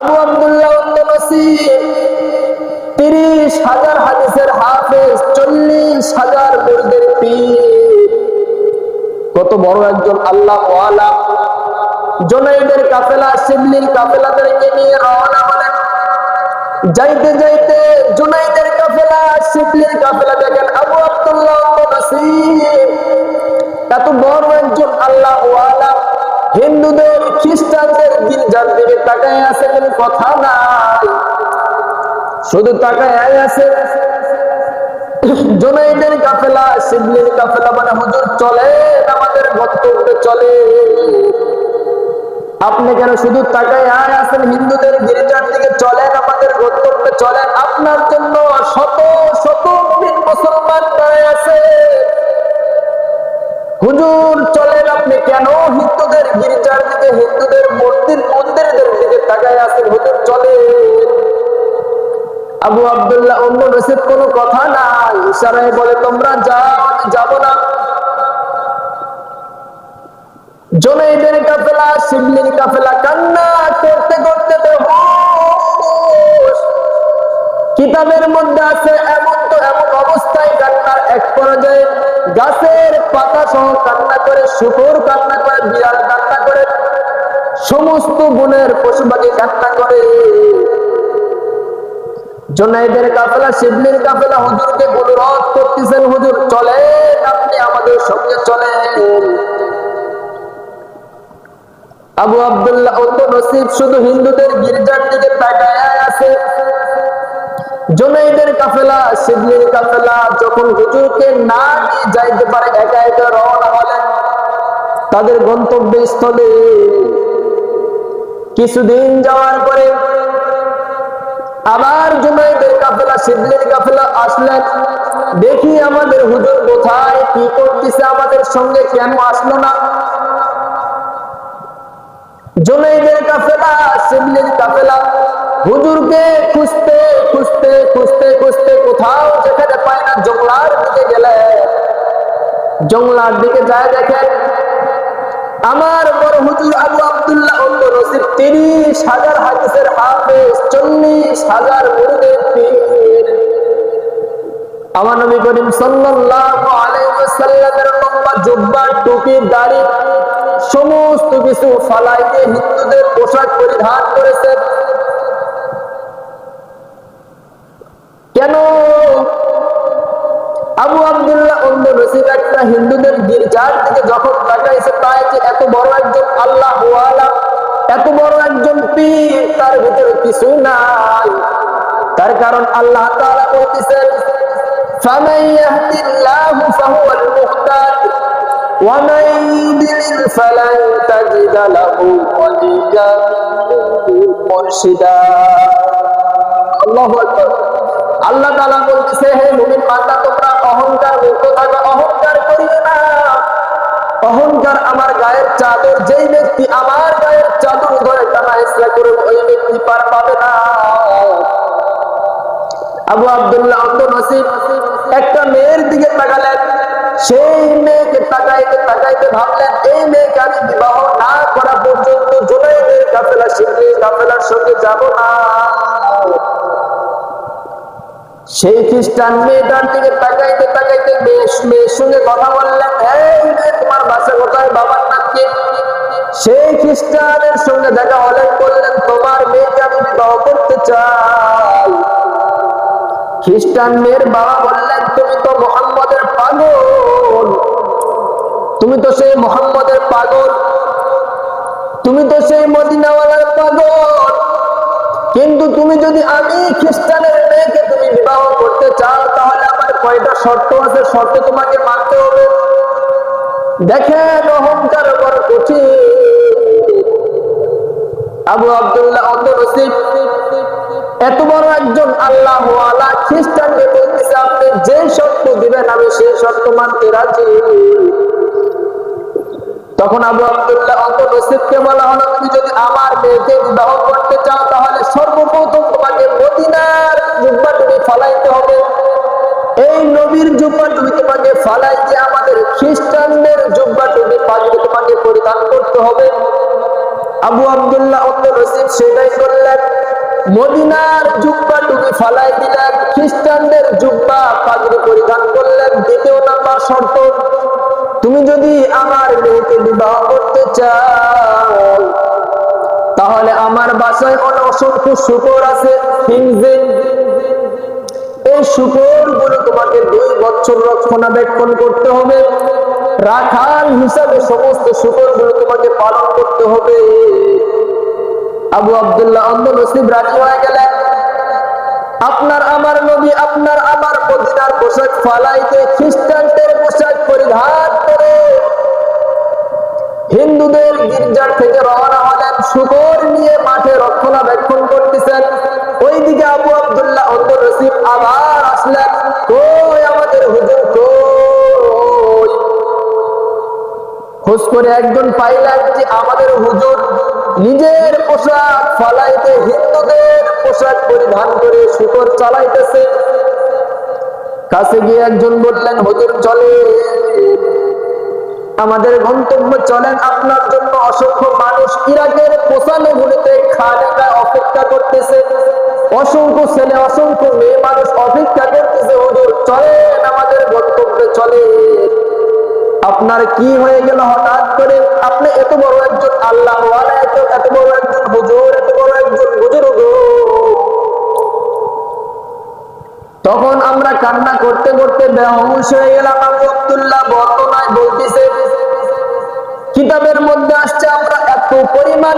আবু আব্দুল্লাহ নসিব 30,000 হাদিসের হাফেজ, 40,000 মুরিদের পীর, কত বড় একজন আল্লাহ ওয়ালা। জুনাইদের কাফেলা, শিবলির কাফেলাদেরকে নিয়ে রওনা হলেন। যাইতে যাইতে জুনাইদের কাফেলা, শিবলির কাফেলা দেখেন আবু আব্দুল্লাহ নসিব এত বড় একজন আল্লাহ ওয়ালা হিন্দুদের খ্রিস্টানদের গির্জার দিকে তাকায় আছে, কোনো কথা নাই, শুধু তাকায় আছে। জুনাইদের কাফেলা, শিবলির কাফেলা মানে হুজুর চলে আমাদের গন্তব্যে চলে, আপনি কেন শুধু তাকায় আছেন? হিন্দুদের গির্জার দিকে চলেন, আমাদের গন্তব্যে চলেন, আপনার জন্য শত শত মুসলমান দাঁড়ায় আছে। হুজুর চলেন, আপনি কেন হিন্দুদের গির্জার দিকে, হিন্দুদের মন্দিরদের দিকে তাকায় আছেন? হুজুর চলে। আবু আব্দুল্লাহ নসিব কোনো কথা নাই, ইশারায় বলে তোমরা যাও, আমি যাব না। জুনাইদের কাফেলা, শিবলির কাফেলা কান্না করতে করতে কিতাবের মধ্যে আছে এমন তো এমন অবস্থায় কান্নার এক পর্যায়ে গাছের পাতা সহ কান্না করে, শুকর কান্না করে, বিড়াল কান্না করে, সমস্ত বনের পশু পাখি কান্না করে। জুনাইদের কাফেলা, শিবলির কাফেলা হুজুরকে অনুরোধ করতেছেন, হুজুর চলেন, আপনি আমাদের সঙ্গে চলেন। আবু আব্দুল্লাহ নসিব শুধু হিন্দুদের গির্জার দিকে তাকায় আছে। জুনাইদের কাফেলা, শিবলির কাফেলা যখন হুজুরকে না নিয়ে যাইতে পারে, একা একা রওনা হলেন তাদের গন্তব্যস্থলে। কিছুদিন যাওয়ার পরে আবার জুনাইদের কাফেলা, শিবলির কাফেলা আসলেন। দেখি আমাদের হুজুর কোথায়, কি করতেছে, আমাদের সঙ্গে কেন আসলো না? জুনাইদের কাফেলা, শিবলির কাফেলা হুজুরকে খুঁজতে খুঁজতে খুঁজতে খুঁজতে কোথাও যেখানে পায় না, জংলার দিকে গেলে, জংলার দিকে যায় দেখেন আমার বড় হুজুর আবু আব্দুল্লাহ নসিব 30,000 হাদিসের হাফেজ, 40,000 মুরিদের পীর। আমার নবী করিম সাল্লাল্লাহু আলাইহি ওয়াসাল্লামের লম্বা জুব্বা, টুপি, দাড়ি সমস্ত কিছু ফালাই দিয়ে হিন্দুদের পোশাক পরিধান করেছেন। কেন? আবু আব্দুল্লাহ নসিব একটা হিন্দুদের গির্জার দিকে যখন তাকাইছে, পায় যে এত বড় একজন আল্লাহ ওয়ালা, এত বড় একজন পীর, তার ভিতরে কিছু নাই। তার কারণ আল্লাহ তাআলা বলতেছেন, ফামান ইয়াহদিল্লাহু ফাহুয়াল মুহতাদ ওয়া মান ইউদ্লিল ফালান তাজিদা লাহু ওয়ালিয়্যান মুরশিদা। আল্লাহু আকবার। আল্লাহ তাআলা বলতেছে, হে মুমিন বান্দা, তোমরা অহংকার মুক্ত থাকো, অহংকার করিও না। অহংকার আমার গায়ের চাদর, যেই ব্যক্তি আমার গায়ের চাদর ধরে টানা হেঁচড়া করবে ওই ব্যক্তি পার পাবে না। আবু আব্দুল্লাহ নসিব একটা মেয়ের দিকে তাকালেন, সেই মেয়েকে তাকাইতে তাকাইতে ভাবলেন, এই মেয়েকে আমি বিবাহ না করা পর্যন্ত জুনাইদের কাফেলা, শিবলির কাফেলার সঙ্গে যাব না। সেই খ্রিস্টান মেয়েটার দিকে তাকাইতে তাকাইতে মেয়ের সঙ্গে কথা বললেন, এই মেয়ে, তোমার বাসা কোথায়, বাবার নাম কি? সেই খ্রিস্টানের সঙ্গে দেখা হলেন, বললেন, তোমার মেয়েকে আমি বিবাহ করতে চাই। খ্রিস্টান মেয়ের বাবা বললেন, তুমি তো মুহাম্মদের পাগল, তুমি তো সেই মুহাম্মদের পাগল, তুমি তো সেই মদিনাওয়ালার পাগল। কিন্তু তুমি যদি আমি খ্রিস্টানের মেয়েকে তুমি বিবাহ করতে চাও, তাহলে আমার কয়টা শর্ত আছে, শর্ত তোমাকে মানতে হবে। দেখেন অহংকার বড় কঠিন। আবু আব্দুল্লাহ নসিব এত বড় একজন আল্লাহ ওয়ালা খ্রিস্টানকে বলতেছে, আপনি যে শর্ত দিবেন আমি সেই শর্ত মানতে রাজি। তখন আবু আব্দুল্লাহ নসিবকে বলা হলো, তুমি যদি আমার মেয়েকে বিবাহ করতে চাও, তাহলে সর্বপ্রথম তোমাকে মদিনার জুব্বা তুমি ফালাইতে হবে। এই নবীর জুব্বা তুমি তোমাকে ফালাই দিয়ে আমাদের খ্রিস্টানদের জুব্বা তুমি পাগড়ি তোমাকে পরিধান করতে হবে। আবু আব্দুল্লাহ নসিব সেটাই করলেন। মদিনার জুব্বা টুপি ফালাই দিলেন, খ্রিস্টানদের জুব্বা পাগড়ি পরিধান করলেন। দ্বিতীয় নাম্বার শর্ত, তুমি যদি আমার মেয়েকে বিবাহ করতে চাও তাহলে আমার বাসায় অসংখ্য শূকর আছে, হিনজিন। এই শূকর গুলো তোমাকে 2 বছর রক্ষণাবেক্ষণ করতে হবে। রাখাল হিসাবে সমস্ত শূকর গুলো তোমাকে পালন করতে হবে। আবু আব্দুল্লাহ অন্ধ নসিব রাজি হয়ে গেলেন। আপনার আমার নবী আপনার আমার মদিনার পোশাক ফালাইতে খ্রিস্টানদের পোশাক পরিধান করে হিন্দুদের গির্জার থেকে রওনা হলেন। শূকর নিয়ে মাঠে রক্ষণাবেক্ষণ করতেছেন। ওইদিকে আবু আব্দুল্লাহ অন্ধ নসিব আবার আসলেন। কই আমাদের হুজুর কই? খোঁজ করে একজন পাইলেন যে আমাদের হুজুর নিজের পোশাক ফালাইতে হিন্দুদের পোশাক পরিধান করে শূকর চালাইতেছে। কাছে গিয়ে একজন বললেন, হুজুর চলে আমাদের গন্তব্য, চলেন। আপনার জন্য অসংখ্য মানুষ ইরাকের পোশাকগুলিতে খানেকায় অপেক্ষা করতেছে। অসংখ্য ছেলে অসংখ্য মেয়ে মানুষ অপেক্ষা করতেছে। হুজুর চলেন আমাদের গন্তব্যে চলে। আপনার কি হয়ে গেল হঠাৎ করে? আপনি এত বড় একজন আল্লাহ ওয়ালা, এত বড় একজন হুজুর, এত বড় একজন বুজুর্গ। তখন আমরা কান্না করতে করতে বেহুশ হয়ে গেলাম। আবু আব্দুল্লাহ বর্ণনায় বলতেছে, কিতাবের মধ্যে আসছে আমরা এত পরিমাণ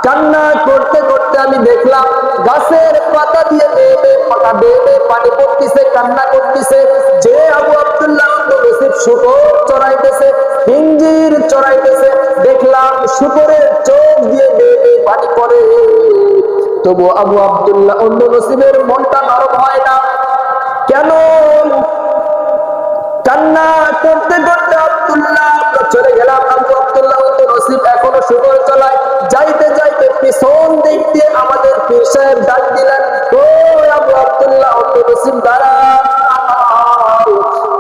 কান্না করতে করতে আমি দেখলাম গাছের পাতা দিয়ে বেয়ে পানি পড়তেছে, কান্না করতেছে। যে আবু আব্দুল্লাহ নসিব শূকর চড়াইতেছে, হিঞ্জির চড়াইতেছে, দেখলাম শূকরের চোখ দিয়ে বেয়ে পানি পড়ে। তবু আবু আব্দুল্লাহ অন্য নসিবের মনটা নরম হয় না। কেন? কান্না করতে করতে আব্দুল্লাহ চলে গেলাম। আবু আব্দুল্লাহ অন্য নসিব এখনো শূকর চলায়। যাইতে যাইতে পিছন দিক দিয়ে আমাদের পীর সাহেব ডাক দিলেন, কই আবু আব্দুল্লাহ অন্য নসিব দাঁড়াও।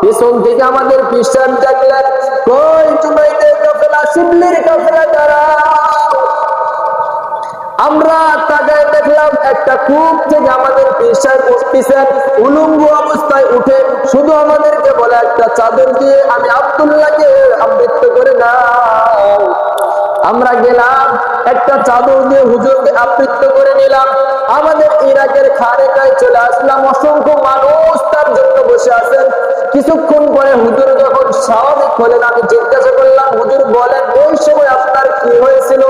পিছন থেকে আমাদের পীর সাহেব ডাকলেন, কই জুনাইদের কাফেলা, শিবলির কাফেলা দাঁড়াও। আমরা তাকায় দেখলাম একটা কূপ থেকে আমাদের পীর সাহেব উঠতেছেন, উলঙ্গ অবস্থায় উঠে শুধু আমাদেরকে বলে একটা চাদর দিয়ে আমি আব্দুল্লাহকে আবৃত্ত করে না। আমরা গেলাম, একটা চাদর দিয়ে হুজুরকে আবৃত্ত করে নিলাম। আমাদের ইরাকের খানেকায় চলে আসলাম। অসংখ্য মানুষ তার জন্য বসে আছেন। কিছুক্ষণ পরে হুজুর যখন স্বাভাবিক হলেন, আমি জিজ্ঞাসা করলাম, হুজুর বলেন ওই সময় আপনার কি হয়েছিল?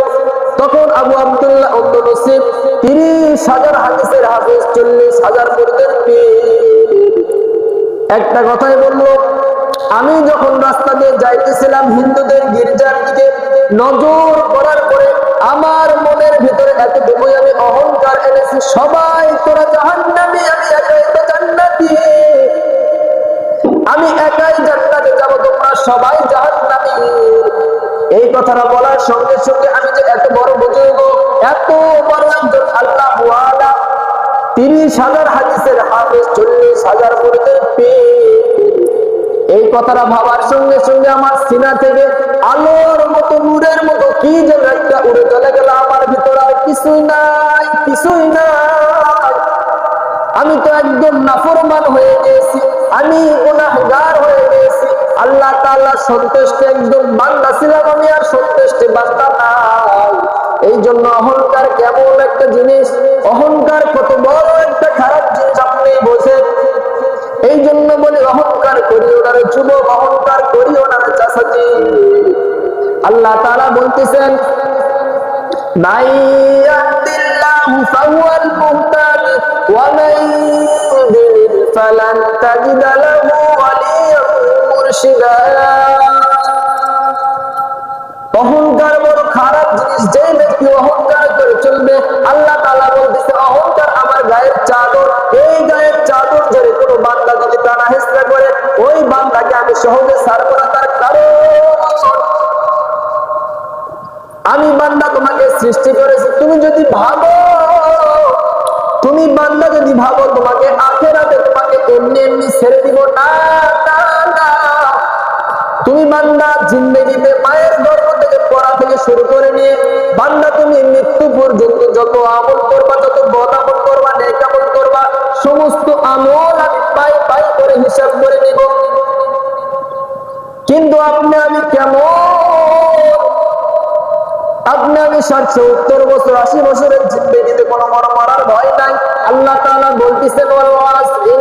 তখন আবু আব্দুল্লাহ অন্য নসিব 30,000 হাদিসের হাফেজ, 40,000 মুরিদের পীর, একটা কথাই বললো, আমি যখন রাস্তা দিয়ে যাইতেছিলাম হিন্দুদের গির্জার দিকে, নজর করার পরে আমার মনের ভিতরে এতটুকুই আমি অহংকার এনেছি, সবাই তোরা জাহান্নামী, আমি একাই তো জান্নাতি, আমি একাই জান্নাতে যাব, তোমরা সবাই জাহান্নামী। এই কথাটা বলার সঙ্গে সঙ্গে আমি যে এত বড় বুজুর্গ, এত বড় একজন আল্লাহ ওয়ালা, 30,000 হাদিসের হাফেজ, 40,000 মুরিদের পীর, এই কথাটা ভাবার সঙ্গে সঙ্গে আমার সিনা থেকে আলোর মতো, নূরের মতো কি যেন একটা উড়ে চলে গেল আমার ভিতরে। আর কিছুই নাই, কিছুই নাই। আমি তো একদম নাফরমান হয়ে গেছি, আমি গুনাহগার হয়ে গেছি। আল্লাহ তাআলা সন্তুষ্ট একজন বান্দা ছিলাম আমি, আর সন্তুষ্ট বান্দা নাই। এই জন্য অহংকার কেমন একটা জিনিস, অহংকার কত বড় একটা খারাপ জিনিস আপনি বোঝেন। এই জন্য বলি অহংকার করিও না রে যুবক, অহংকার করিও না রে চাচাজি। আল্লাহ তাআলা বলতেছেন, মাইয়াতিল্লাহু ফাহুয়াল মুহতাদি ওয়া মান ইউদ্লিল ফালান তাজিদা লাহু ওয়ালিয়্যান মুরশিদা। অহংকার বড় খারাপ জিনিস, যে ব্যক্তি অহংকার করে চলবে, আল্লাহ তাআলা বলতেছে অহংকার আমার গায়ের চাদর, এই গায়ের চাদর ধরে কোনো বান্দা যদি টানা হেঁচড়া করে, ওই বান্দাকে আমি সহজে ছাড়বো না। তার কারণ আমি বান্দা তোমাকে সৃষ্টি করেছি। তুমি যদি ভাবো, তুমি বান্দা যদি ভাবো তোমাকে আখিরাতে তোমাকে এমনি এমনি ছেড়ে দিব, না না না। তুমি বান্দা জিন্দেগিতে মায়ের গর্ভ থেকে পড়া থেকে শুরু করে নিয়ে বান্দা তুমি মৃত্যু পর্যন্ত যত আমল করবা, যত বদ আমল করবা, নেক আমল করবা, সমস্ত আমল আমি পাই পাই করে হিসাব করে নিব। কিন্তু আপনি আমি কেমন? আপনি আমি 60-70 বছর 80 বছরের জিন্দেগিতে কোনো মরার ভয় নাই। আল্লাহ তাআলা বলতেছেন ওয়াল আসরি